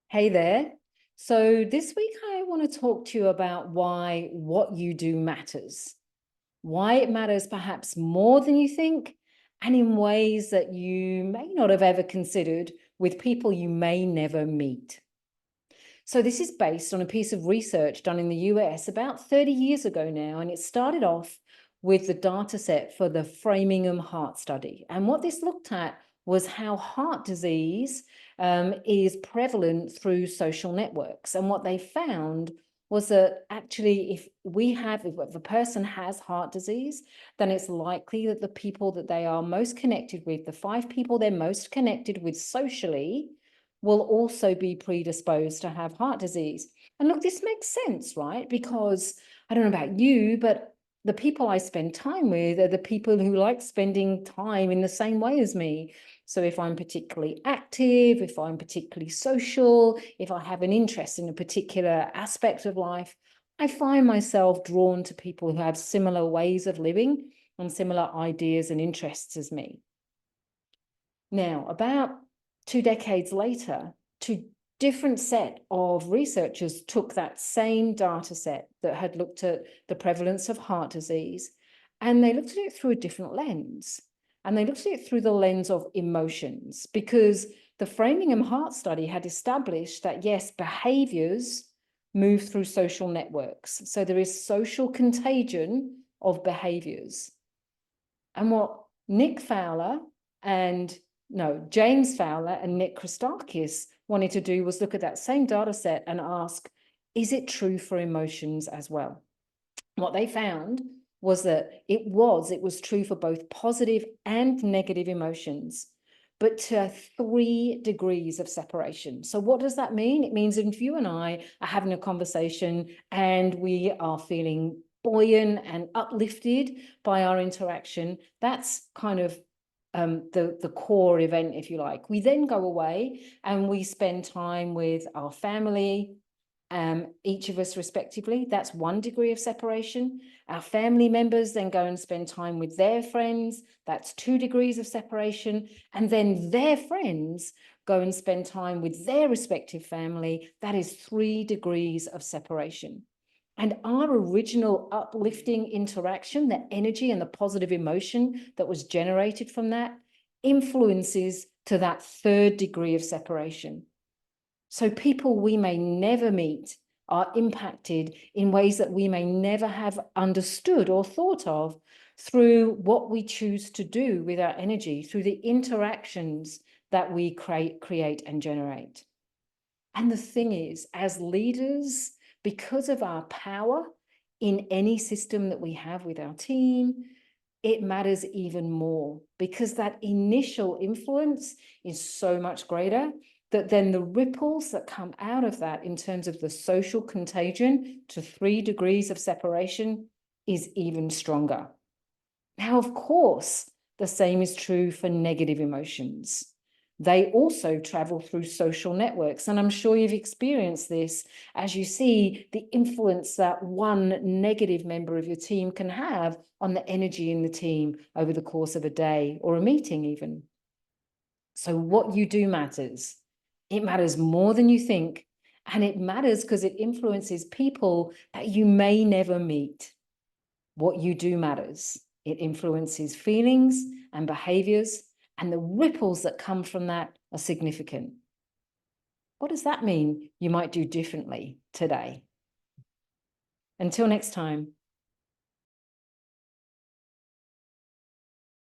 Hey there. So this week I want to talk to you about why what you do matters, why it matters perhaps more than you think, and in ways that you may not have ever considered with people you may never meet. So this is based on a piece of research done in the US about 30 years ago now, and it started off with the data set for the Framingham Heart Study. And what this looked at was how heart disease is prevalent through social networks. And what they found was that actually if a person has heart disease, then it's likely that the people that they are most connected with, the 5 people they're most connected with socially, will also be predisposed to have heart disease. And look, this makes sense, right? Because I don't know about you, but the people I spend time with are the people who like spending time in the same way as me. So if I'm particularly active, if I'm particularly social, if I have an interest in a particular aspect of life, I find myself drawn to people who have similar ways of living and similar ideas and interests as me. Now, about 2 decades later, two different set of researchers took that same data set that had looked at the prevalence of heart disease, and they looked at it through a different lens. And they looked at it through the lens of emotions, because the Framingham Heart Study had established that, yes, behaviors move through social networks. So there is social contagion of behaviors. And what Nick Fowler and no, James Fowler and Nick Christakis wanted to do was look at that same data set and ask, is it true for emotions as well? What they found was that it was true for both positive and negative emotions, but to 3 degrees of separation. So what does that mean? It means if you and I are having a conversation and we are feeling buoyant and uplifted by our interaction, that's kind of the core event, if you like. We then go away and we spend time with our family, each of us respectively. That's 1 degree of separation. Our family members then go and spend time with their friends. That's 2 degrees of separation. And then their friends go and spend time with their respective family. That is 3 degrees of separation. And our original uplifting interaction, the energy and the positive emotion that was generated from that, influences to that 3rd degree of separation. So people we may never meet are impacted in ways that we may never have understood or thought of through what we choose to do with our energy, through the interactions that we create and generate. And the thing is, as leaders, because of our power in any system that we have with our team, it matters even more because that initial influence is so much greater that then the ripples that come out of that in terms of the social contagion to 3 degrees of separation is even stronger. Now, of course, the same is true for negative emotions. They also travel through social networks. And I'm sure you've experienced this as you see the influence that one negative member of your team can have on the energy in the team over the course of a day or a meeting even. So what you do matters. It matters more than you think. And it matters because it influences people that you may never meet. What you do matters. It influences feelings and behaviors, and the ripples that come from that are significant. What does that mean you might do differently today? Until next time.